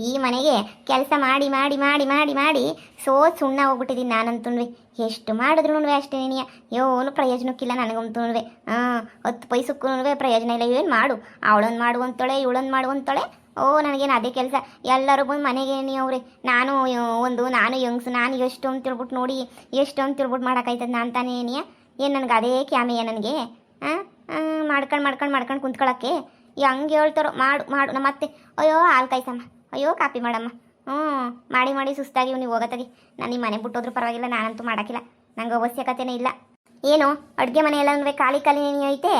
ಈ ಮನೆಗೆ ಕೆಲಸ ಮಾಡಿ ಮಾಡಿ ಮಾಡಿ ಮಾಡಿ ಮಾಡಿ ಸುಣ್ಣ ಹೋಗ್ಬಿಟ್ಟಿದ್ದೀನಿ ನಾನಂತೂ. ಎಷ್ಟು ಮಾಡಿದ್ರು ಅಷ್ಟೇನಿಯ ಏನು ಪ್ರಯೋಜನಕ್ಕಿಲ್ಲ ನನಗಂತೂ. 10 ಪೈಸಕ್ಕೂ ಪ್ರಯೋಜನ ಇಲ್ಲ. ಏನು ಮಾಡು, ಅವಳೊಂದು ಮಾಡುವಂತಳೆ ಇವಳೊಂದು ಮಾಡುವಂತಳೆ. ನನಗೇನು ಅದೇ ಕೆಲಸ. ಎಲ್ಲರೂ ಬಂದು ಮನೆಗೆ ಅವ್ರೆ. ನಾನು ಯಂಗ್ಸು, ನಾನು ಎಷ್ಟು ಅಂತ ತಿಳ್ಬಿಟ್ಟು ನೋಡಿ, ಎಷ್ಟು ಅಂತ ತಿಳ್ಬಿಟ್ಟು ಮಾಡೋಕ್ಕಾಯ್ತದೆ ನಾನು ತಾನೇ ಏನಿಯ. ಏನು ನನಗೆ ಅದೇ ಕ್ಯಾಮೆಯ ನನಗೆ ಮಾಡ್ಕೊಂಡು ಕುಂತ್ಕೊಳ್ಳೋಕ್ಕೆ ಹಂಗೆ ಹೇಳ್ತಾರೋ. ಮಾಡು ಮಾಡು ನಮ್ಮ ಅತ್ತೆ. ಅಯ್ಯೋ ಹಾಲು ಕಾಯ್ಸಮ್ಮ, ಅಯ್ಯೋ ಕಾಪಿ ಮಾಡಮ್ಮ. ಮಾಡಿ ಸುಸ್ತಾಗಿ ನೀವು ಹೋಗತ್ತಾಗಿ. ನಾನು ಈ ಮನೆ ಬಿಟ್ಟೋದ್ರೂ ಪರವಾಗಿಲ್ಲ, ನಾನಂತೂ ಮಾಡೋಕ್ಕಿಲ್ಲ. ನಂಗೆ ಅವಶ್ಯಕತೆನೇ ಇಲ್ಲ. ಏನು ಅಡುಗೆ ಮನೆ ಎಲ್ಲ ಅಂದರೆ ಖಾಲಿ ಐತೆ.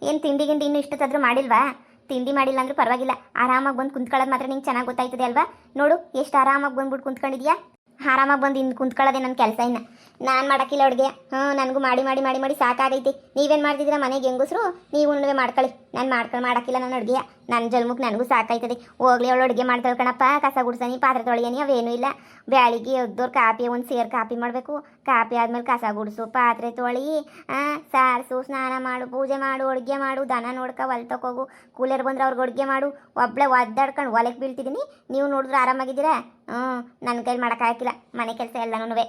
ಏನು ತಿಂಡಿ ಇನ್ನೂ ಇಷ್ಟೊತ್ತಾದರೂ ಮಾಡಿಲ್ವಾ? ತಿಂಡಿ ಮಾಡಿಲ್ಲ ಅಂದ್ರೂ ಪರವಾಗಿಲ್ಲ, ಆರಾಮಾಗಿ ಬಂದು ಕುಂತ್ಕೊಳ್ಳೋದು ಮಾತ್ರ ನಿಂಗೆ ಚೆನ್ನಾಗಿ ಗೊತ್ತಾಯ್ತದೆ ಅಲ್ವಾ? ನೋಡು ಎಷ್ಟು ಆರಾಮಾಗಿ ಬಂದ್ಬಿಟ್ಟು ಕುಂತ್ಕೊಂಡಿದ್ಯಾ. ಆರಾಮಾಗಿ ಬಂದು ಇನ್ನು ಕುಂತ್ಕೊಳ್ಳೋದೆ ನನ್ನ ಕೆಲಸ. ಇನ್ನು ನಾನು ಮಾಡೋಕ್ಕಿಲ್ಲ ಅಡುಗೆ. ನನಗೂ ಮಾಡಿ ಸಾಕಾಗೈತಿ. ನೀವೇನು ಮಾಡ್ತಿದ್ದೀರಾ ಮನೆಗೆ ಹೆಂಗಸ್ರು? ನೀವು ಮಾಡ್ಕೊಳ್ಳಿ. ನಾನು ಮಾಡೋಕ್ಕಿಲ್ಲ ನನ್ನ ಅಡುಗೆ. ನನ್ನ ಜನ್ಮಕ್ಕೆ ನನಗೂ ಸಾಕಾಯ್ತದೆ. ಹೋಗ್ಲಿ ಅವಳು ಅಡುಗೆ ಮಾಡ್ತಾಳೆ ಕಣಪ್ಪ. ಕಸ ಗುಡ್ಸನಿ, ಪಾತ್ರೆ ತೊಳೆಯನಿ, ಅವೇನೂ ಇಲ್ಲ. ಬ್ಯಾಳಿಗೆ ಎದ್ದೋರು ಕಾಪಿ ಒಂದು ಸೇರು ಕಾಪಿ ಮಾಡಬೇಕು. ಕಾಪಿ ಆದಮೇಲೆ ಕಸ ಗುಡಿಸು, ಪಾತ್ರೆ ತೊಳಿ, ಸಾರಿಸು, ಸ್ನಾನ ಮಾಡು, ಪೂಜೆ ಮಾಡು, ಅಡುಗೆ ಮಾಡು, ದನ ನೋಡ್ಕೊ, ಹೊಲ್ ತಗೋಗು. ಕೂಲರ್ ಬಂದ್ರೆ ಅವ್ರಿಗೆ ಅಡುಗೆ ಮಾಡು. ಒಬ್ಬಳೆ ಒದ್ದಾಡ್ಕೊಂಡು ಹೊಲಕ್ಕೆ ಬೀಳ್ತಿದ್ದೀನಿ. ನೀವು ನೋಡಿದ್ರೆ ಆರಾಮಾಗಿದ್ದೀರಾ? ನನ್ನ ಕೈಲಿ ಮಾಡೋಕ್ಕಾಗಿಲ್ಲ ಮನೆ ಕೆಲಸ ಎಲ್ಲನೂ.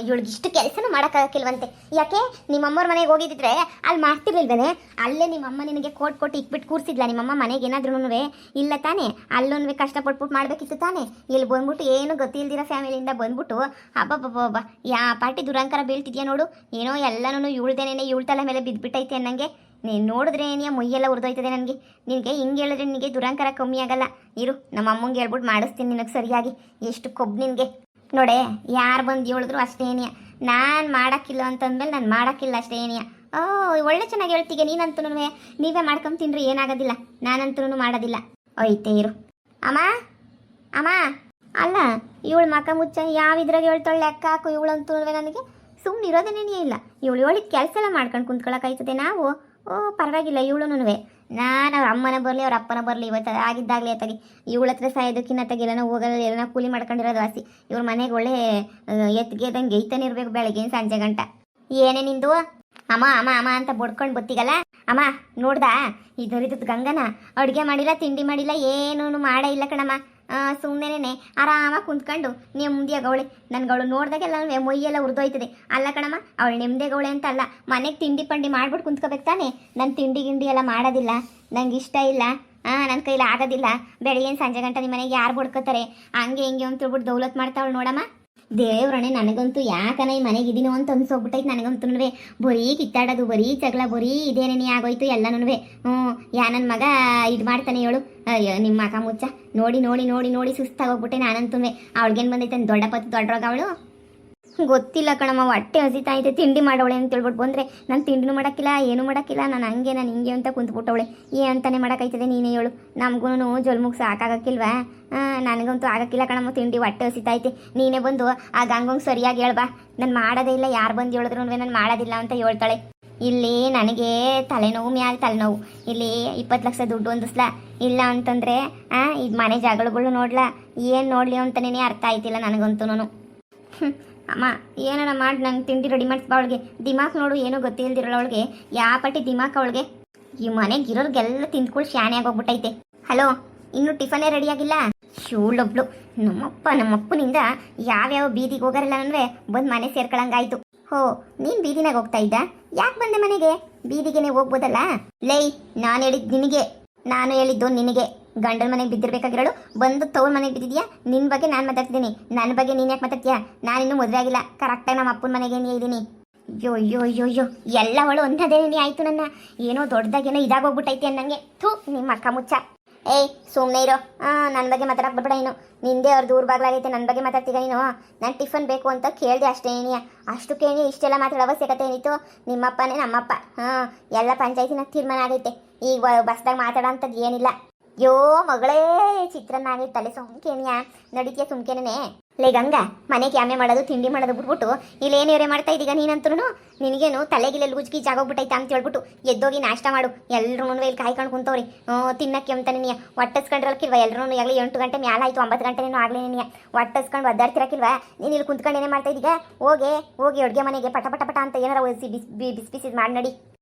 ಇವಳಿಗೆ ಇಷ್ಟು ಕೆಲಸನೂ ಮಾಡೋಕ್ಕಾಗಕ್ಕಿಲ್ವಂತೆ. ಯಾಕೆ ನಿಮ್ಮಮ್ಮವ್ರ ಮನೆಗೆ ಹೋಗಿದ್ದಿದ್ರೆ ಅಲ್ಲಿ ಮಾಡ್ತಿರ್ಲಿಲ್ವೇನೆ? ಅಲ್ಲೇ ನಿಮ್ಮಮ್ಮ ನಿನಗೆ ಕೊಟ್ಟು ಇಕ್ಬಿಟ್ಟು ಕೂರಿಸಿದ್ಲ ನಿಮ್ಮಮ್ಮ ಮನೆಗೆ ಏನಾದ್ರೂ? ಇಲ್ಲ ತಾನೇ, ಅಲ್ಲೂ ಕಷ್ಟಪಟ್ಬಿಟ್ಟು ಮಾಡಬೇಕಿತ್ತು ತಾನೇ. ಇಲ್ಲಿ ಬಂದ್ಬಿಟ್ಟು ಏನು ಗೊತ್ತಿಲ್ದಿರೋ ಫ್ಯಾಮಿಲಿಯಿಂದ ಬಂದ್ಬಿಟ್ಟು ಹಬ್ಬ ಯಾ ಪಾರ್ಟಿ ದುರಂಕಾರ ಬೀಳ್ತಿದ್ಯಾ ನೋಡು. ಏನೋ ಎಲ್ಲನೂ ಇವಳ್ದೇನೇನೆ ಇವಳ ತಲೆ ಮೇಲೆ ಬಿದ್ದುಬಿಟ್ಟೈತೆ ಅನ್ನಂಗೆ. ನೀನು ನೋಡಿದ್ರೆ ಏನಿಯ ಮುಯ್ಯೆಲ್ಲ ಉರಿದೋಯ್ತದೆ ನನಗೆ. ನಿನಗೆ ಹಿಂಗೆ ಹೇಳಿದ್ರೆ ನಿನಗೆ ದುರಂಕಾರ ಕಮ್ಮಿ ಆಗಲ್ಲ. ಇರು ನಮ್ಮ ಅಮ್ಮಂಗೆ ಹೇಳ್ಬಿಟ್ಟು ಮಾಡಿಸ್ತೀನಿ ನಿನಗೆ ಸರಿಯಾಗಿ. ಎಷ್ಟು ಕೊಬ್ಬು ನಿನಗೆ ನೋಡೆ. ಯಾರು ಬಂದು ಹೇಳಿದ್ರು ಅಷ್ಟೇನಿಯ. ನಾನು ಮಾಡೋಕ್ಕಿಲ್ಲ ಅಂತಂದ್ಮೇಲೆ ನಾನು ಮಾಡೋಕ್ಕಿಲ್ಲ ಅಷ್ಟೇನಿಯ. ಒಳ್ಳೆ ಚೆನ್ನಾಗಿ ಹೇಳ್ತೀಗ ನೀನಂತೂ. ನೀವೇ ಮಾಡ್ಕೊಂಡು ತಿನ್ರಿ, ಏನಾಗೋದಿಲ್ಲ. ನಾನಂತೂ ಮಾಡೋದಿಲ್ಲ. ಐತೆ ಇರು. ಅಮ್ಮ ಅಲ್ಲ, ಇವಳು ಮಕ ಮುಚ್ಚ ಯಾವಿದ್ರಾಗ ಹೇಳ್ತಾಳೆ ಲೆಕ್ಕ ಹಾಕು. ಇವಳಂತೂ ನನಗೆ ಸುಮ್ಮನೆ ಇರೋದೇನೇ ಇಲ್ಲ. ಇವಳಿಗೆ ಕೆಲಸ ಎಲ್ಲ ಮಾಡ್ಕೊಂಡು ಕುಂತ್ಕೊಳ್ಳೋಕ್ಕಾಯ್ತದೆ ನಾವು. ಪರವಾಗಿಲ್ಲ ಇವಳುನು. ನಾನು ಅವ್ರ ಅಮ್ಮನ ಬರಲಿ ಅವ್ರ ಅಪ್ಪನ ಬರಲಿ ಇವತ್ತು ಆಗಿದ್ದಾಗಲೇ ಅತ್ತಾಗಿ ಇವಳ ಹತ್ರ ಸಾಯೋದಕ್ಕಿನ್ನ ತಗೆಲ್ಲನ ಹೋಗೋಲ್ಲ, ಎಲ್ಲ ಕೂಲಿ ಮಾಡ್ಕೊಂಡಿರೋದು ವಾಸಿ. ಇವ್ರ ಮನೆಗೆ ಒಳ್ಳೆ ಎತ್ಗೆದಂಗೆ ಗೈತಾನೆ ಇರಬೇಕು ಬೆಳಗ್ಗೆ ಸಂಜೆ ಗಂಟ. ಏನೇ ನಿಂದು ಅಮ್ಮ ಅಂತ ಬಡ್ಕೊಂಡು ಬತ್ತಿಗಲ್ಲ. ಅಮ್ಮ ನೋಡ್ದಾ ಇದರಿದ್ದು ಗಂಗನ ಅಡುಗೆ ಮಾಡಿಲ್ಲ, ತಿಂಡಿ ಮಾಡಿಲ್ಲ, ಏನೂ ಮಾಡ ಇಲ್ಲ ಕಣಮ್ಮ. ಸುಮ್ಮನೆ ಆರಾಮಾಗಿ ಕುಂತ್ಕೊಂಡು ನೆಮ್ಮದಿಯಾಗ ಅವಳೆ. ನನ್ಗವಳು ನೋಡ್ದಾಗೆಲ್ಲ ಮೊಯ್ಯೆಲ್ಲ ಉರಿದೋಯ್ತದೆ. ಅಲ್ಲ ಕಣಮ್ಮ, ಅವಳು ನೆಮ್ಮದಿಗವಳೆ ಅಂತ ಅಲ್ಲ, ಮನೆಗೆ ತಿಂಡಿ ಪಂಡಿ ಮಾಡ್ಬಿಟ್ಟು ಕುಂತ್ಕೋಬೇಕು ತಾನೆ. ನಾನು ತಿಂಡಿ ಎಲ್ಲ ಮಾಡೋದಿಲ್ಲ, ನಂಗೆ ಇಷ್ಟ ಇಲ್ಲ. ನನ್ನ ಕೈಲಿ ಆಗೋದಿಲ್ಲ. ಬೆಳಗ್ಗೆ ಸಂಜೆ ಗಂಟೆ ನಿಮ್ಮ ಮನೆಗೆ ಯಾರು ಬಡ್ಕೋತಾರೆ? ಹಂಗೆ ಹಿಂಗೆ ಅಂತ ಹೇಳ್ಬಿಟ್ಟು ದೌಲತ್ ಮಾಡ್ತಾವಳು ನೋಡಮ್ಮ. ದೇವ್ರಣೆ, ನನಗಂತೂ ಯಾಕನ ಈ ಮನೆಗಿದ್ದೀನೋ ಅಂತ ಅನ್ಸೋಗ್ಬಿಟ್ಟೈತೆ ನನಗಂತೂ. ಬರೀ ಕಿತ್ತಾಡೋದು, ಬರೀ ಜಗಳ, ಬರೀ ಇದೇನೇ ಆಗೋಯ್ತು ಎಲ್ಲನೂ. ಯಾ ನನ್ನ ಮಗ ಇದು ಮಾಡ್ತಾನೆ ಹೇಳು. ಅಯ್ಯೋ ನಿಮ್ಮ ಮಕ ಮುಚ್ಚ. ನೋಡಿ ಸುಸ್ತಾಗೋಗ್ಬಿಟ್ಟೆ ನಾನಂತೂ. ಅವಳಿಗೇನು ಬಂದೈತೆ ದೊಡ್ಡರೋಗ ಅವಳು? ಗೊತ್ತಿಲ್ಲ ಕಣಮ್ಮ, ಹೊಟ್ಟೆ ಹಸಿತಾ ಐತೆ. ತಿಂಡಿ ಮಾಡೋಳೆ ಅಂತ ಹೇಳ್ಬಿಟ್ಟು ಬಂದರೆ ನಾನು ತಿಂಡಿನೂ ಮಾಡೋಕ್ಕಿಲ್ಲ, ಏನೂ ಮಾಡೋಕ್ಕಿಲ್ಲ. ನಾನು ಹಿಂಗೆ ಅಂತ ಕುಂತ್ಬಿಟ್ಟವಳೆ. ಅಂತಾನೆ ಮಾಡೋಕ್ಕೈತದೆ ನೀನೇ ಹೇಳು. ನಮಗೂ ಜೊಲ್ಮುಗ್ ಸಾಕಾಗಕ್ಕಿಲ್ವಾ? ನನಗಂತೂ ಆಗಕ್ಕಿಲ್ಲ ಕಣಮ್ಮ ತಿಂಡಿ, ಹೊಟ್ಟೆ ಹಸಿತೈತೆ. ನೀನೇ ಬಂದು ಆ ಗಂಗಂಗೆ ಸರಿಯಾಗಿ ಹೇಳ್ಬಾ. ನಾನು ಮಾಡೋದೇ ಇಲ್ಲ, ಯಾರು ಬಂದು ಹೇಳಿದ್ರು ನಾನು ಮಾಡೋದಿಲ್ಲ ಅಂತ ಹೇಳ್ತಾಳೆ. ಇಲ್ಲಿ ನನಗೆ ತಲೆನೋವು ಮ್ಯಾಲೆ ತಲೆನೋವು. ಇಲ್ಲಿ 20 ಲಕ್ಷ ದುಡ್ಡು ಹೊಂದಿಸ್ಲಾ, ಇಲ್ಲ ಅಂತಂದರೆ ಇದು ಮನೆ ಜಗಳಗಳು ನೋಡ್ಲಾ, ಏನು ನೋಡಲಿ ಅಂತಲೇ ಅರ್ಥ ಆಯ್ತಿಲ್ಲ ನನಗಂತೂ. ಅಮ್ಮ ಏನಾರ ಮಾಡಿ ನಂಗೆ ತಿಂಡಿ ರೆಡಿ ಮಾಡಿಸ್ಬಾ. ಅವಳಿಗೆ ದಿಮಾಕ್ ನೋಡು, ಏನೂ ಗೊತ್ತಿಲ್ದಿರೋಳು ಅವಳಿಗೆ. ಯಾವ ಪಟ್ಟಿ ದಿಮಾಕ್ ಅವಳಿಗೆ. ಈ ಮನೆಗೆ ಇರೋರಿಗೆಲ್ಲ ತಿಂದ್ಕೊಂಡು ಶಾಣೆ ಆಗೋಗ್ಬಿಟ್ಟೈತೆ. ಹಲೋ, ಇನ್ನೂ ಟಿಫನೇ ರೆಡಿಯಾಗಿಲ್ಲ? ಶೂಳೊಬ್ಳು ನಮ್ಮಪ್ಪನಿಂದ ಯಾವ್ಯಾವ ಬೀದಿಗೆ ಹೋಗಾರಲ್ಲ ನನ್ವೆ ಬಂದು ಮನೆ ಸೇರ್ಕೊಳಂಗಾಯ್ತು. ನೀನು ಬೀದಿನಾಗ ಹೋಗ್ತಾ ಇದ್ದ? ಯಾಕೆ ಬಂದೆ ಮನೆಗೆ? ಬೀದಿಗೆನೆ ಹೋಗ್ಬೋದಲ್ಲ. ಲೈ, ನಾನು ಹೇಳಿದ್ದು ನಿನಗೆ. ಗಂಡನ ಮನೆಗೆ ಬಿದ್ದಿರ್ಬೇಕಾಗಿರೋಳು ಬಂದು ತವ್ರ ಮನೆಗೆ ಬಿದ್ದಿದ್ಯಾ? ನಿನ್ನ ಬಗ್ಗೆ ನಾನು ಮಾತಾಡ್ತಿದ್ದೀನಿ, ನನ್ನ ಬಗ್ಗೆ ನೀನು ಯಾಕೆ ಮಾತಾಡ್ತೀಯಾ? ನಾನಿನ್ನೂ ಮದುವೆ ಆಗಿಲ್ಲ, ಕರೆಕ್ಟಾಗಿ ನಮ್ಮ ಅಪ್ಪನ ಮನೆಗೆ ಇದ್ದೀನಿ. ಅಯ್ಯೋ ಎಲ್ಲ ಅವಳು ಒಂದೇನೇ ಆಯಿತು. ನನ್ನ ಏನೋ ದೊಡ್ಡದಾಗೇನೋ ಇದಾಗೋಗ್ಬಿಟ್ಟೈತಿ ಅನ್ನಂಗೆ. ನಿಮ್ಮ ಅಕ್ಕ ಮುಚ್ಚ. ಸುಮ್ಮನೆ ಇರೋ. ನನ್ನ ಬಗ್ಗೆ ಮಾತಾಡಕ್ಕೆ ಬರ್ಬೇಡ ನೀನು. ನಿಂದೆ ಅವ್ರ ದೂರ ಬಾಗ್ಲಾಗೈತೆ, ನನ್ನ ಬಗ್ಗೆ ಮಾತಾಡ್ತೀಗ ನೀನು. ನಾನು ಟಿಫನ್ ಬೇಕು ಅಂತ ಕೇಳಿದೆ ಅಷ್ಟೇ ಏನಿಯ. ಅಷ್ಟು ಕೇಳಿ ಇಷ್ಟೆಲ್ಲ ಮಾತಾಡೋ ಅವಶ್ಯಕತೆ ಏನಿತ್ತು? ನಿಮ್ಮಪ್ಪನೇ ನಮ್ಮಪ್ಪ. ಎಲ್ಲ ಪಂಚಾಯತಿನ ತೀರ್ಮಾನ ಆಗೈತೆ. ಈಗ ಬಸ್ದಾಗ ಮಾತಾಡೋ ಅಂಥದ್ದು ಏನಿಲ್ಲ. ಯೋ ಮಗಳೇ ಚಿತ್ರಾನ್ನ ಆಗೈತಲ್ಲೇ ಸುಮ್ಕೇನಿಯಾ? ನಡೀತೀಯ ಸುಮ್ಕೇನೇ? ಲೇ ಗಂಗಾ, ಮನೆ ಕ್ಯಾಮೆ ಮಾಡೋದು ತಿಂಡಿ ಮಾಡೋದು ಬಿಟ್ಬಿಟ್ಟು ಇಲ್ಲೇನು ಇವರೇ ಮಾಡ್ತಾ ಇದ್ದೀಗ ನೀನಂತೂ? ನಿನಗೇನು ತಲೆಗಿಲೆಲ್ಲಿ ಗುಜ್ಗಿ ಜಾಗೋಗ್ಬಿಟ್ಟೈತೆ ಅಂತ ಹೇಳ್ಬಿಟ್ಟು ಎದ್ದೋಗಿ ನಾಷ್ಟ ಮಾಡು. ಎಲ್ಲರೂ ಇಲ್ಲಿ ಕಾಯ್ಕೊಂಡು ಕುಂತವ್ರಿ ತಿನ್ನಕ್ಕೆ ಅಂತಾನೆ. ನೀ ಒಟ್ಟಿಸ್ಕೊಂಡ್ರಲ್ಕಿಲ್ವ? ಎಲ್ಲರೂ ಆಗಲಿ 8 ಗಂಟೆ ಮ್ಯಾಲ ಆಯಿತು, 9 ಗಂಟೆನೇನೋ ಆಗಲೇ ನೀ ಒಟ್ಟಿಸ್ಕೊಂಡು ಒದ್ದಾಡ್ತಿರಕ್ಕಿಲ್ವಾ? ನೀನು ಇಲ್ಲಿ ಕುಂತ್ಕೊಂಡು ಏನೇ ಮಾಡ್ತಾ ಇದ್ದೀಗ? ಹೋಗಿ ಅಡುಗೆ ಮನೆಗೆ ಪಟ ಅಂತ ಏನಾರ ಬಿಸಿ ಮಾಡಿ ನಡಿ.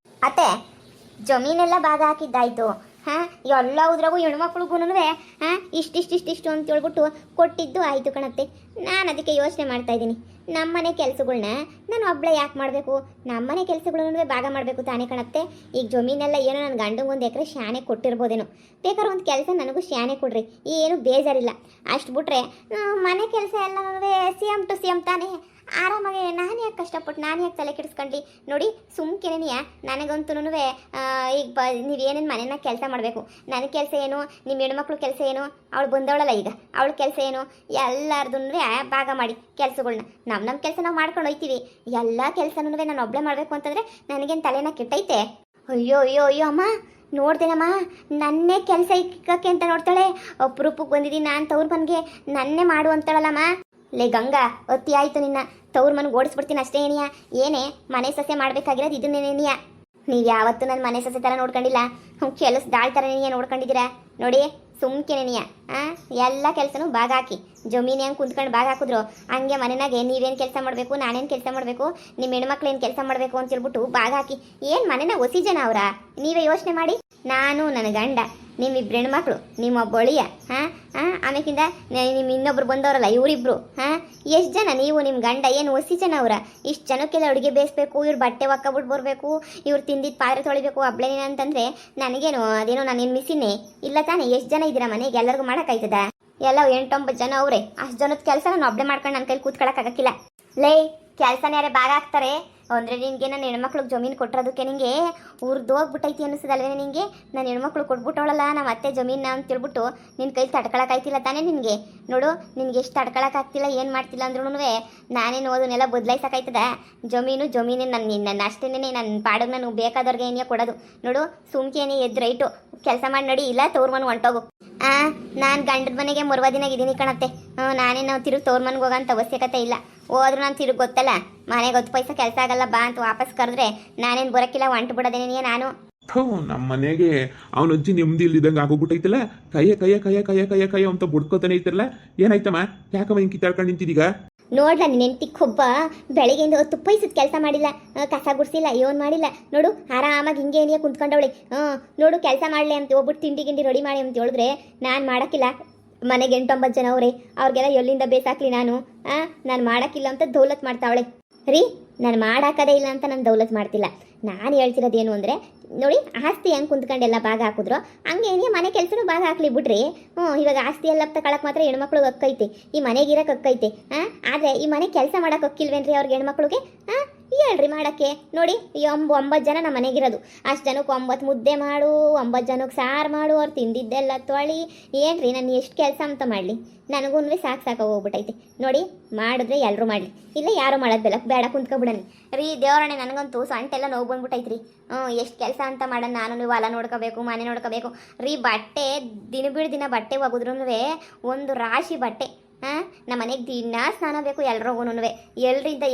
ಅತ್ತೆ, ಜಮೀನೆಲ್ಲ ಭಾಗ ಹಾಕಿದ್ದಾಯ್ತು. ಹಾಂ ಎಲ್ಲ ಉದ್ರಾಗೂ ಹೆಣ್ಮಕ್ಳಿಗೂ ಹಾಂ ಇಷ್ಟಿಷ್ಟು ಅಂತ ಹೇಳ್ಬಿಟ್ಟು ಕೊಟ್ಟಿದ್ದು ಆಯಿತು ಕಣತ್ತೆ. ನಾನು ಅದಕ್ಕೆ ಯೋಚನೆ ಮಾಡ್ತಾ ಇದ್ದೀನಿ, ನಮ್ಮನೆ ಕೆಲಸಗಳ್ನ ನಾನು ಒಬ್ಬಳೇ ಯಾಕೆ ಮಾಡಬೇಕು, ನಮ್ಮನೆ ಕೆಲಸಗಳನ್ನೂ ಭಾಗ ಮಾಡಬೇಕು ತಾನೇ ಕಣತ್ತೆ. ಈಗ ಜಮೀನೆಲ್ಲ ಏನೋ ನನ್ನ ಗಂಡಂಗೆ 1 ಎಕರೆ ಶಾನೆ ಕೊಟ್ಟಿರ್ಬೋದೇನೋ, ಬೇಕಾದ್ರೆ ಒಂದು ಕೆಲಸ ನನಗೂ ಶಾನೆ ಕೊಡ್ರಿ, ಏನು ಬೇಜಾರಿಲ್ಲ. ಅಷ್ಟು ಬಿಟ್ರೆ ಮನೆ ಕೆಲಸ ಎಲ್ಲ ಸೇಮ್ ಟು ಸೇಮ್ ತಾನೇ, ಆರಾಮಾಗಿ ನಾನು ಯಾಕೆ ಕಷ್ಟಪಟ್ಟು ನಾನು ಯಾಕೆ ತಲೆ ಕೆಡಿಸ್ಕೊಂಡ್ಲಿ. ನೋಡಿ ಸುಮ್ಕೆನೆಯ ನನಗಂತೂ ಈಗ ನೀವೇನೇನು ಮನೆಯ ಕೆಲಸ ಮಾಡಬೇಕು, ನನ್ನ ಕೆಲಸ ಏನು, ನಿಮ್ಮ ಹೆಣ್ಮಕ್ಳು ಕೆಲಸ ಏನು, ಅವಳು ಬಂದವಳಲ್ಲ ಈಗ ಅವಳ ಕೆಲಸ ಏನು, ಎಲ್ಲರದೂ ಭಾಗ ಮಾಡಿ ಕೆಲಸಗಳ್ನ ನಮ್ಮ ಕೆಲಸ ನಾವು ಮಾಡ್ಕೊಂಡು ಹೋಗ್ತೀವಿ. ಎಲ್ಲ ಕೆಲಸನೂ ನಾನು ಒಬ್ಬಳೇ ಮಾಡಬೇಕು ಅಂತಂದರೆ ನನಗೇನು ತಲೆನ ಕೆಟ್ಟೈತೆ. ಅಯ್ಯೋ ಅಯ್ಯೋ ಅಯ್ಯೋ ಅಮ್ಮ ನೋಡ್ತೇನಮ್ಮ, ನನ್ನೇ ಕೆಲಸ ಇಕ್ಕಕ್ಕೆ ಅಂತ ನೋಡ್ತಾಳೆ. ಅಪರೂಪಕ್ಕೆ ಬಂದಿದ್ದೀನಿ ನಾನು ತವ್ರ ಮನೆಗೆ, ನನ್ನೇ ಮಾಡು ಅಂತಾಳಲ್ಲಮ್ಮ. ಲೇ ಗಂಗಾ ಅತ್ತಿ ಆಯಿತು ನಿನ್ನ, ತವ್ರ ಮನೆಗೆ ಓಡಿಸ್ಬಿಡ್ತೀನಿ ಅಷ್ಟೇ ಏನಿಯಾ. ಏನೇ ಮನೆ ಸಸ್ಯ ಮಾಡಬೇಕಾಗಿರೋದು ಇದನ್ನೇನಿಯಾ. ನೀವು ಯಾವತ್ತೂ ನನ್ನ ಮನೆ ಸಸ್ಯ ಥರ ನೋಡ್ಕೊಂಡಿಲ್ಲ, ಕೆಲಸ ದಾಳ್ ಥರನೇನಿಯಾ ನೋಡ್ಕೊಂಡಿದ್ದೀರಾ. ನೋಡಿ ಸುಮ್ಕೆನೇನಿಯಾ ಎಲ್ಲ ಕೆಲಸನೂ ಭಾಗ ಹಾಕಿ, ಜಮೀನು ಹೆಂಗೆ ಕುಂತ್ಕೊಂಡು ಭಾಗ ಹಾಕಿದ್ರು ಹಂಗೆ ಮನೆಯಾಗೆ ನೀವೇನು ಕೆಲಸ ಮಾಡಬೇಕು, ನಾನೇನು ಕೆಲಸ ಮಾಡಬೇಕು, ನಿಮ್ಮ ಹೆಣ್ಮಕ್ಳು ಏನು ಕೆಲಸ ಮಾಡಬೇಕು ಅಂತ ಹೇಳ್ಬಿಟ್ಟು ಭಾಗ ಹಾಕಿ. ಏನು ಮನೆನ ಹೊಸಿ ಜನ ಅವರ, ನೀವೇ ಯೋಚನೆ ಮಾಡಿ. ನಾನು ನನ್ನ ಗಂಡ, ನಿಮ್ಮಿಬ್ರು ಹೆಣ್ಮಕ್ಳು, ನಿಮ್ಮೊಬ್ಬ ಒಳಿಯ ಆಮೇಕಿಂದ ನಿಮ್ಮ ಇನ್ನೊಬ್ರು ಬಂದವರಲ್ಲ ಇವರಿಬ್ರು ಎಷ್ಟು ಜನ ನೀವು ನಿಮ್ಮ ಗಂಡ, ಏನು ಹೊಸಿ ಜನ ಅವರ. ಇಷ್ಟು ಜನಕ್ಕೆಲ್ಲ ಅಡುಗೆ ಬೇಯಿಸ್ಬೇಕು, ಇವ್ರು ಬಟ್ಟೆ ಒಕ್ಕಬಿಟ್ಟು ಬರಬೇಕು, ಇವ್ರು ತಿಂದಿದ್ದು ಪಾತ್ರೆ ತೊಳಿಬೇಕು, ಒಬ್ಳೇನೇನು ಅಂತಂದರೆ ನನಗೇನು ಅದೇನೋ ನಾನೇನು ಮಿಸ್ಸಿನೇ ಇಲ್ಲ ತಾನೇ. ಎಷ್ಟು ಜನ ಇದ್ದೀರಾ ಮನೆಗೆ, ಎಲ್ಲರಿಗೂ ಮಾಡೋಕ್ಕಾಯ್ತದ? ಎಲ್ಲ 8-9 ಜನ ಅವರೇ, ಅಷ್ಟು ಜನದ ಕೆಲಸ ನಾನು ಒಬ್ಬಳೆ ಮಾಡ್ಕೊಂಡು ನನ್ನ ಕೈಲಿ ಕೂತ್ಕೊಳ್ಳೋಕ್ಕಾಗಕ್ಕಿಲ್ಲ. ಲೇ ಕೆಲಸನ ಯಾರೇ ಭಾಗ ಹಾಕ್ತಾರೆ ಅಂದರೆ ನಿನಗೆ ನನ್ನ ಹೆಣ್ಮಕ್ಳಿಗೆ ಜಮೀನು ಕೊಟ್ಟಿರೋದಕ್ಕೆ ನಿನಗೆ ಹೋಗ್ಬಿಟ್ಟೈತಿ ಅನ್ನಿಸೋದಲ್ವೇ ನಿನಗೆ. ನನ್ನ ಹೆಣ್ಮಕ್ಳು ಕೊಟ್ಬಿಟ್ಟವಳಲ್ಲ ನಮ್ಮ ಅತ್ತೆ ಜಮೀನ ಅಂತ ಹೇಳ್ಬಿಟ್ಟು ನಿನ್ನ ಕೈಲಿ ತಡ್ಕೊಳಕ್ಕಾಯ್ತಿಲ್ಲ ತಾನೇ ನಿನಗೆ. ನೋಡು ನಿನಗೆ ಎಷ್ಟು ತಡ್ಕೊಳಕ್ಕಾಗ್ತಿಲ್ಲ, ಏನು ಮಾಡ್ತಿಲ್ಲ ಅಂದ್ರೂ ನಾನೇನು ಓದನ್ನೆಲ್ಲ ಬದಲಾಯಿಸೋಕ್ಕಾಯ್ತದ. ಜಮೀನೇ ನನ್ನ ಅಷ್ಟೇನೆ ನನ್ನ ಪಾಡಿಗೆ ನಾನು ಬೇಕಾದವ್ರಿಗೆ ಏನೇ ಕೊಡೋದು. ನೋಡು ಸುಮ್ಕೇನೆ ಎದ್ದು ರೈಟು ಕೆಲಸ ಮಾಡಿ ನಡಿ, ಇಲ್ಲ ತವ್ರ ಮನೆ ಹೊಂಟೋಗು. ನಾನು ಗಂಡದ ಮನೆಗೆ 3 ದಿನ ಇದ್ದೀನಿ ಕಣತ್ತೆ. ನಾನೇನು ತಿರುಗಿ ತವ್ರ ಮನೆಗೆ ಹೋಗೋಂಥ ಅವಶ್ಯಕತೆ ಇಲ್ಲ. ಹೋದ್ರೂ ನಾನು ತಿರುಗಿ ಗೊತ್ತಲ್ಲ, ಮನೆಗೆ 10 ಪೈಸೆ ಕೆಲಸ ಆಗಲ್ಲ ಬಾ ಅಂತ ವಾಪಸ್ ಕರೆದ್ರೆ ನಾನೇನು ಬರೋಕ್ಕಿಲ್ಲ, ಹೊಂಟು ಬಿಡೋದೇನೇ ನಾನು. ನಮ್ಮ ಮನೆಗೆ ಅವನ ಅಜ್ಜಿ ನೆಮ್ಮದಿ ಇಲ್ದಿದ್ದಂಗೆ ಆಗೋಗ್ಬಿಟ್ಟೈತಲ್ಲ. ಕಯ್ಯ ಅಂತ ಬುಡ್ಕೋತಾನೆ ಐತಲ್ಲ. ಏನಾಯ್ತಮ್ಮ, ಯಾಕಮ್ಮ ಹಿಂಗೆ ಕಿತ್ತಾಡ್ಕೊಂಡು ನಿಂತಿದ್ದೀಗ? ನೋಡ್ಲ ನಿನ್ನ ಹೆಂಡತಿಗೆ ಒಬ್ಬ ಬೆಳಗ್ಗೆಯಿಂದ 10 ಪೈಸದ ಕೆಲಸ ಮಾಡಿಲ್ಲ, ಕಸ ಗುಡಿಸಿಲ್ಲ, ಏನು ಮಾಡಿಲ್ಲ. ನೋಡು ಆರಾಮಾಗಿ ಹಿಂಗೆ ಏನಿಯ ಕುಂತ್ಕೊಂಡವಳೆ. ನೋಡು ಕೆಲಸ ಮಾಡಲಿ ಅಂತ ಹೋಗ್ಬಿಟ್ಟು ತಿಂಡಿ ರೆಡಿ ಮಾಡಿ ಅಂತ ಹೇಳಿದ್ರೆ ನಾನು ಮಾಡೋಕ್ಕಿಲ್ಲ. ಮನೆಗೆ 8-9 ಜನ ಅವರೇ, ಅವ್ರಿಗೆಲ್ಲ ಎಲ್ಲಿಂದ ಬೇಸಾಕ್ಲಿ ನಾನು. ನಾನು ಮಾಡೋಕ್ಕಿಲ್ಲ ಅಂತ ದೌಲತ್ ಮಾಡ್ತಾವಳೆ ರೀ. ನಾನು ಮಾಡಾಕದೇ ಇಲ್ಲ ಅಂತ ನಾನು ದೌಲತ್ ಮಾಡ್ತಿಲ್ಲ. ನಾನು ಹೇಳ್ತಿರೋದೇನು ಅಂದರೆ ನೋಡಿ, ಆಸ್ತಿ ಹೆಂಗೆ ಕುಂತ್ಕೊಂಡೆಲ್ಲ ಭಾಗ ಹಾಕಿದ್ರು ಹಂಗೆ ಏನೇ ಮನೆ ಕೆಲಸನೂ ಭಾಗ ಹಾಕ್ಲಿ ಬಿಡ್ರಿ. ಇವಾಗ ಆಸ್ತಿ ಎಲ್ಲ ತಗೊಳಕ್ಕೆ ಮಾತ್ರ ಹೆಣ್ಮಕ್ಳಿಗೆ ಹಕ್ಕೈತೆ, ಈ ಮನೆಗಿರಕ್ಕೆ ಹಕ್ಕೈತೆ. ಆದರೆ ಈ ಮನೆ ಕೆಲಸ ಮಾಡೋಕೆ ಹಕ್ಕಿಲ್ವೇನ್ರಿ ಅವ್ರಿಗೆ ಹೆಣ್ಮಕ್ಳಿಗೆ? ಹೇಳ್ರಿ ಮಾಡೋಕ್ಕೆ. ನೋಡಿ 9 ಜನ ನಮ್ಮ ಮನೆಗಿರೋದು, ಅಷ್ಟು ಜನಕ್ಕೆ 9 ಮುದ್ದೆ ಮಾಡು, 9 ಜನಕ್ಕೆ ಸಾರು ಮಾಡು, ಅವ್ರು ತಿಂದಿದ್ದೆಲ್ಲ ತೊಳಿ. ಏನ್ರಿ ನಾನು ಎಷ್ಟು ಕೆಲಸ ಅಂತ ಮಾಡಲಿ? ನನಗೂ ಸಾಕು ಹೋಗ್ಬಿಟ್ಟೈತೆ. ನೋಡಿ ಮಾಡಿದ್ರೆ ಎಲ್ಲರೂ ಮಾಡಲಿ, ಇಲ್ಲ ಯಾರು ಮಾಡೋದು ಬೇಡ ಕುಂತ್ಕೊಬಿಡನಿ ರೀ. ದೇವರಣೆ ನನಗಂತೂ ಸೊಂಟೆಲ್ಲ ನೋವು ಬಂದ್ಬಿಟ್ಟೈತ್ರಿ. ಎಷ್ಟು ಕೆಲಸ ಅಂತ ಮಾಡೋಣ. ನಾನು ಹೊಲ ನೋಡ್ಕೋಬೇಕು, ಮನೆ ನೋಡ್ಕೋಬೇಕು ರೀ. ಬಟ್ಟೆ ದಿನ ಬಟ್ಟೆ ಒಗೆದ್ರೂ ಒಂದು ರಾಶಿ ಬಟ್ಟೆ. ನಮ್ಮ ಮನೆಗೆ ದಿನ ಸ್ನಾನ ಬೇಕು ಎಲ್ರಿಗೂ.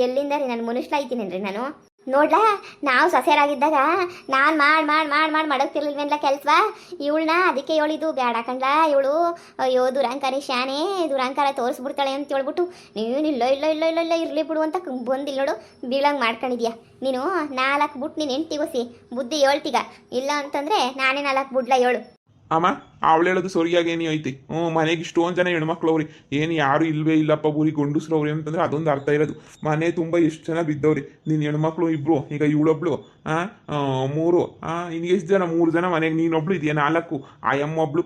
ಎಲ್ಲಿಂದ ರೀ ನಾನು ಮನುಷ್ಯಲಾಯ್ತೀನೇನ್ರಿ ನಾನು? ನೋಡ್ಲಾ, ನಾವು ಸೊಸೆಯರಾಗಿದ್ದಾಗ ನಾನು ಮಾಡಿ ಮಾಡೋಕ್ತಿರ್ಲಿಲ್ವೇನ್ಲ ಕೆಲಸ. ಇವಳನ್ನ ಅದಕ್ಕೆ ಹೇಳಿದ್ದು ಬೇಡ ಕಣ್ಲ. ಇವಳು ಅಯ್ಯೋ ದುರಂಕಾರಿ ಶಾನೆ, ದುರಂಕಾರ ತೋರಿಸ್ಬಿಡ್ತಾಳೆ ಅಂತ ಹೇಳ್ಬಿಟ್ಟು ನೀನಿಲ್ಲ ಇರಲಿ ಬಿಡು ಅಂತ ಬಂದಿಲ್ಲ ನೋಡು, ಬೀಳಂಗೆ ಮಾಡ್ಕೊಂಡಿದ್ಯಾ ನೀನು. 4 ಬಿಟ್ಟು ನೀನು ಹೆಂಡ್ತಿಗೋಸಿ ಬುದ್ಧಿ ಹೇಳ್ತೀಗ, ಇಲ್ಲ ಅಂತಂದರೆ ನಾನೇ 4 ಬಿಡ್ಲ ಹೇಳು. ಅಮ್ಮ ಅವಳು ಹೇಳೋದು ಸರಿಯಾಗಿ ಏನಿ ಐತಿ. ಮನೆಗೆ ಇಷ್ಟೊಂದು ಜನ ಹೆಣ್ಮಕ್ಳು ಅವ್ರಿ, ಏನು ಯಾರು ಇಲ್ವೇ ಇಲ್ಲಪ್ಪ ಊರಿ ಗಂಡಸ್ರು ಅವ್ರಿ ಅಂತಂದ್ರೆ ಅದೊಂದು ಅರ್ಥ ಇರೋದು. ಮನೆ ತುಂಬ ಎಷ್ಟು ಜನ ಬಿದ್ದವ್ರಿ. ನಿನ್ನ ಹೆಣ್ಮಕ್ಳು 2, ಈಗ ಇವಳೊಬ್ಳು 3, ಇನ್ನು ಎಷ್ಟು ಜನ? 3 ಜನ ಮನೆಗೆ. ನೀನೊಬ್ಳು ಇದೆಯಾ 4, ಆ ಅಮ್ಮೊಬ್ಳು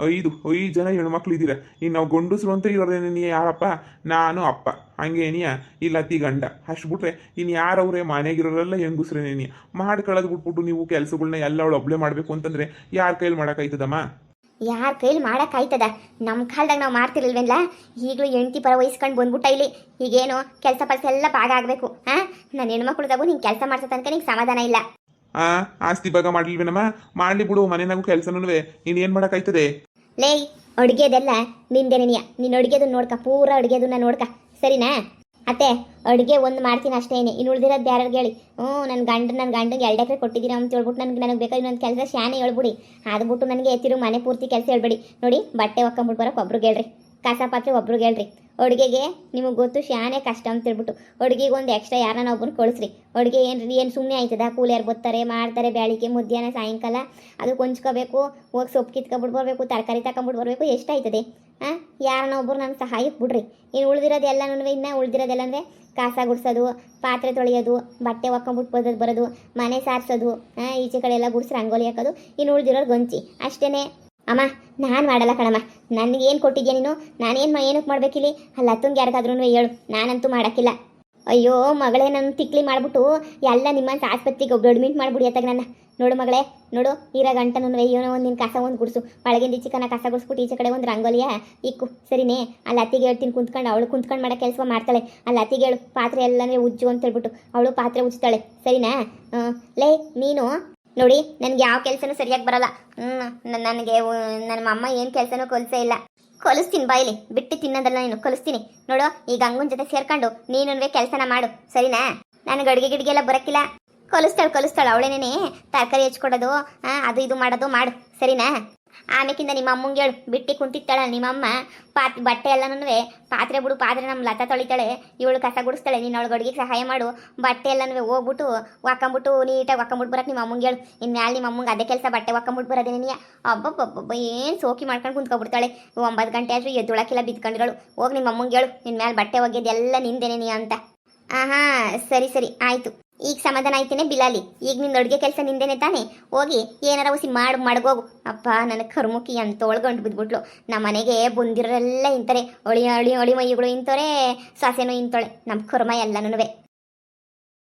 5 ಜನ ಹೆಣ್ಮಕ್ಳು ಇದ್ದೀರಾ. ಇನ್ನು ನಾವು ಗಂಡಸ್ರು ಅಂತ ಇರೋರೇನೇ ಯಾರಪ್ಪ? ನಾನು ಅಪ್ಪ ಹಂಗೇನಿಯಾ, ಇಲ್ಲ ಅತಿ ಗಂಡ, ಅಷ್ಟು ಬಿಟ್ರೆ ಇನ್ನು ಯಾರವ್ರೆ ಮನೆಗಿರೋರೆಲ್ಲ ಹೆಂಗಸ್ರೇನೇನಿಯ. ಮಾಡ್ಕೊಳ್ಳೋದು ಬಿಟ್ಬಿಟ್ಟು ನೀವು ಕೆಲಸಗಳನ್ನ ಎಲ್ಲ ಅವಳು ಒಬ್ಳೆ ಮಾಡಬೇಕು ಅಂತಂದರೆ ಯಾರ ಕೈಲಿ ಮಾಡೋಕ್ಕಾಯ್ತದಮ್ಮ? ಯಾರ ಕೈಲಿ ಮಾಡೋಕ್ಕಾಯ್ತದ? ನಮ್ಮ ಕಾಲದಾಗ ನಾವು ಮಾಡ್ತಿರ್ಲಿಲ್ವೇನ್ಲ? ಈಗಲೂ ಹೆಂಡ್ತಿ ಪರ ವಹಿಸ್ಕೊಂಡು ಬಂದ್ಬಿಟ್ಟ ಇಲ್ಲಿ. ಈಗೇನು ಕೆಲಸ ಎಲ್ಲ ಭಾಗ ಆಗಬೇಕು. ನನ್ನ ಹೆಣ್ಮಕ್ಳದಾಗೂ ನಿಂಗೆ ಕೆಲಸ ಮಾಡ್ಸೋ ತನಕ ನಿಂಗೆ ಸಮಾಧಾನ ಇಲ್ಲ. ಆಸ್ತಿ ಭಾಗ ಮಾಡ್ಲಿಲ್ವೇನಮ್ಮ? ಮಾಡ್ಲಿ ಬಿಡು, ಮನೆನಾಗೂ ಕೆಲಸನೂ ಇನ್ನೇನು ಮಾಡೋಕ್ಕಾಯ್ತದೆ? ಲೇ ಅಡುಗೆದೆಲ್ಲ ನಿಂದೇನೆನಿಯ, ನೀನು ಅಡುಗೆದು ನೋಡ್ಕ, ಪೂರ ಅಡುಗೆದನ್ನ ನೋಡ್ಕ, ಸರಿನಾ? ಅತ್ತೆ ಅಡುಗೆ ಒಂದು ಮಾಡ್ತೀನಿ ಅಷ್ಟೇ, ಇನ್ನು ಉಳಿದಿರೋದು ಯಾರಿಗೆ ಹೇಳಿ. ನನ್ನ ಗಂಡಂಗೆ 2 ಎಕರೆ ಕೊಟ್ಟಿದ್ದೀರಾ ಅಂತ ಹೇಳ್ಬಿಟ್ಟು ನನಗೆ ಬೇಕಾದ್ರೆ ನನ್ನ ಕೆಲಸ ಶಾನೆ ಹೇಳ್ಬಿಡಿ. ಅದ್ಬಿಟ್ಟು ನನಗೆ ತಿರುಗಿ ಮನೆ ಪೂರ್ತಿ ಕೆಲಸ ಹೇಳ್ಬೇಡಿ. ನೋಡಿ ಬಟ್ಟೆ ಒಕ್ಕೊಂಬಿಟ್ಟು ಬರೋಕೆ ಒಬ್ರಿಗೆ ಹೇಳ್ರಿ, ಕಸ ಪಾತ್ರೆ ಒಬ್ರಿಗೆ ಹೇಳ್ರಿ. ಅಡುಗೆಗೆ ನಿಮಗೆ ಗೊತ್ತು ಶಾನೆ ಕಷ್ಟ ಅಂತ ಹೇಳ್ಬಿಟ್ಟು ಅಡುಗೆಗೆ ಒಂದು ಎಕ್ಸ್ಟ್ರಾ ಯಾರನ್ನ ಒಬ್ಬರು ಕಳಿಸ್ರಿ. ಅಡುಗೆ ಏನು ಸುಮ್ಮನೆ ಆಯ್ತದ? ಕೂಲಿಯರು ಬರ್ತಾರೆ, ಮಾಡ್ತಾರೆ, ಬೆಳಿಗ್ಗೆ ಮಧ್ಯಾಹ್ನ ಸಾಯಂಕಾಲ ಅದು ಕೊಂಚ್ಕೋಬೇಕು, ಹೋಗಿ ಸೊಪ್ಪು ಕಿತ್ಕೊಂಡ್ಬಿಟ್ಟು ಬರಬೇಕು, ತರಕಾರಿ ತಗೊಂಬಿಟ್ಟು ಬರಬೇಕು, ಎಷ್ಟಾಯ್ತದೆ? ಹಾಂ, ಯಾರನ್ನ ಒಬ್ಬರು ನನ್ನ ಸಹಾಯಕ್ಕೆ ಬಿಡ್ರಿ. ಇನ್ನು ಉಳಿದಿರೋದೆಲ್ಲನೂ ಇನ್ನು ಉಳಿದಿರೋದೆಲ್ಲಂದರೆ ಕಸ ಗುಡಿಸೋದು, ಪಾತ್ರೆ ತೊಳೆಯೋದು, ಬಟ್ಟೆ ಒಕ್ಕೊಂಬಿಟ್ಟು ಬರೋದು, ಮನೆ ಸಾರಿಸೋದು, ಈಚೆ ಕಡೆ ಎಲ್ಲ ಗುಡಿಸಿ ರಂಗೋಲಿ ಹಾಕೋದು, ಇನ್ನು ಉಳಿದಿರೋರು ಗಂಚಿ ಅಷ್ಟೇ. ಅಮ್ಮ ನಾನು ಮಾಡಲ್ಲ ಕಣಮ್ಮ. ನನಗೇನು ಕೊಟ್ಟಿದ್ಯಾ ನೀನು? ನಾನೇನು ಏನಕ್ಕೆ ಮಾಡ್ಬೇಕಿಲ್ಲಿ? ಅಲ್ಲ ಅತ್ತಂಗೆ ಯಾರಿಗಾದ್ರೂ ಹೇಳು, ನಾನಂತೂ ಮಾಡೋಕ್ಕಿಲ್ಲ. ಅಯ್ಯೋ ಮಗಳೇ, ನನ್ನ ತಿಕ್ಲಿ ಮಾಡಿಬಿಟ್ಟು ಎಲ್ಲ ನಿಮ್ಮಂತ ಆಸ್ಪತ್ರೆಗೆ ಒಬ್ರು ಅಡ್ಮಿಟ್ ಮಾಡಿಬಿಡಿ ಅತ್ತಾಗ ನನ್ನ. ನೋಡು ಮಗಳೇ, ನೋಡು, ಇರೋ ಗಂಟನೂ ಏನೋ ಒಂದು ನಿನ್ನ ಕಸ ಒಂದು ಗುಡಿಸು, ಒಳಗಿಂದ ಈಚೆ ಕಸ ಗುಡಿಸ್ಬಿಟ್ಟು ಈಚೆ ಕಡೆ ಒಂದು ರಂಗೋಲಿಯ ಇಕ್ಕು, ಸರಿನೇ? ಅಲ್ಲಿ ಅತ್ತಿಗೆ ಹೇಳ್ತೀನಿ ಕುಂತ್ಕೊಂಡು, ಅವಳು ಕುಂತ್ಕೊಂಡು ಮಾಡೋ ಕೆಲಸ ಮಾಡ್ತಾಳೆ. ಅಲ್ಲಿ ಅತ್ತಿಗೆ ಹೇಳು ಪಾತ್ರೆ ಎಲ್ಲನೇ ಉಜ್ಜು ಅಂತ ಹೇಳ್ಬಿಟ್ಟು ಅವಳು ಪಾತ್ರೆ ಉಜ್ತಾಳೆ, ಸರಿನಾ? ಲೇ ನೀನು ನೋಡಿ, ನನಗೆ ಯಾವ ಕೆಲಸನೂ ಸರಿಯಾಗಿ ಬರಲ್ಲ. ನನಗೆ ನನ್ನ ಅಮ್ಮ ಏನು ಕೆಲಸನೂ ಕಲಿಸೇ ಇಲ್ಲ. ಕಲಿಸ್ತೀನಿ ಬಾಯಿಲಿ, ಬಿಟ್ಟು ತಿನ್ನೋದಲ್ಲ ನೀನು, ಕಲಿಸ್ತೀನಿ ನೋಡು. ಈಗ ಗಂಗನ ಜೊತೆ ಸೇರ್ಕೊಂಡು ನೀನುವೇ ಕೆಲಸನ ಮಾಡು, ಸರಿನಾ? ನನಗೆ ಅಡುಗೆ ಗಿಡಿಗೆ ಎಲ್ಲ ಬರೋಕ್ಕಿಲ್ಲ. ಕಲಿಸ್ತಾಳೆ ಅವಳೇನೇ ತರಕಾರಿ ಹೆಚ್ಕೊಡೋದು, ಅದು ಇದು ಮಾಡೋದು ಮಾಡು, ಸರಿನಾ? ಆಮೇಕಿಂದ ನಿಮ್ಮ ಅಮ್ಮಂಗೆ ಹೇಳು, ಬಿಟ್ಟು ಕುಂತಿತ್ತಾಳ ನಿಮ್ಮಮ್ಮ ಬಟ್ಟೆ ಎಲ್ಲನೂ ಪಾತ್ರೆ ಬಿಡು, ಪಾತ್ರೆ ನಮ್ಮ ಲತಾ ತೊಳಿತಾಳೆ, ಇವಳು ಕಸ ಗುಡಿಸ್ತಾಳೆ, ನೀನು ಅವಳು ಅಡುಗೆಗೆ ಸಹಾಯ ಮಾಡು, ಬಟ್ಟೆ ಎಲ್ಲನೂ ಹೋಗ್ಬಿಟ್ಟು ಒಕ್ಕಂಬಿಟ್ಟು ನೀಟಾಗಿ ಒಕ್ಕಂಬಿಟ್ಟು ಬರೋಕೆ ನಿಮ್ಮ ಅಮ್ಮಂಗೆ ಹೇಳು. ಇನ್ನು ಮ್ಯಾಲೆ ನಿಮ್ಮ ಅಮ್ಮಂಗೆ ಅದೇ ಕೆಲಸ, ಬಟ್ಟೆ ಒಕ್ಕಂಬಿಟ್ಟು ಬರೋದೇ ನೀ. ಅಬ್ಬಬ್ಬಬ್ಬ ಏನು ಸೋಕಿ ಮಾಡ್ಕೊಂಡು ಕುಂತ್ಕೊಬಿಡ್ತಾಳೆ. 9 ಗಂಟೆ ಆದರೂ ಎದ್ದುಳಕ್ಕೆಲ್ಲ ಬಿದ್ಕೊಂಡಿರೋಳು. ಹೋಗಿ ನಿಮ್ಮ ಅಮ್ಮಂಗೆ ಹೇಳು, ಇನ್ನು ಮ್ಯಾಲೆ ಬಟ್ಟೆ ಒಗೆಯೋದೆಲ್ಲ ನಿಂದೇನೆ ನೀ ಅಂತ. ಹಾಂ ಸರಿ ಆಯಿತು. ಈಗ ಸಮಾಧಾನ ಆಯ್ತೇನೆ ಬಿಲಾಲಿ? ಈಗ ನಿನ್ನ ಅಡುಗೆ ಕೆಲಸ ನಿಂದೇನೆ ತಾನೆ? ಹೋಗಿ ಏನಾರ ಉಸಿ ಮಡಗೋಗು. ಅಪ್ಪ ನನಗೆ ಕರ್ಮುಖಿ ಅಂತ ಒಳಗಂಡು ಬಿದ್ಬಿಟ್ಲು. ನಮ್ಮ ಮನೆಗೆ ಬಂದಿರೋರೆಲ್ಲ ಇಂತಾರೆ, ಅಳಿ ಮೈಗಳು ಇಂತವರೆ, ಸೊಸೆನೂ ಇಂತೋಳೆ, ನಮ್ಮ ಕರ್ಮ ಎಲ್ಲನೂ.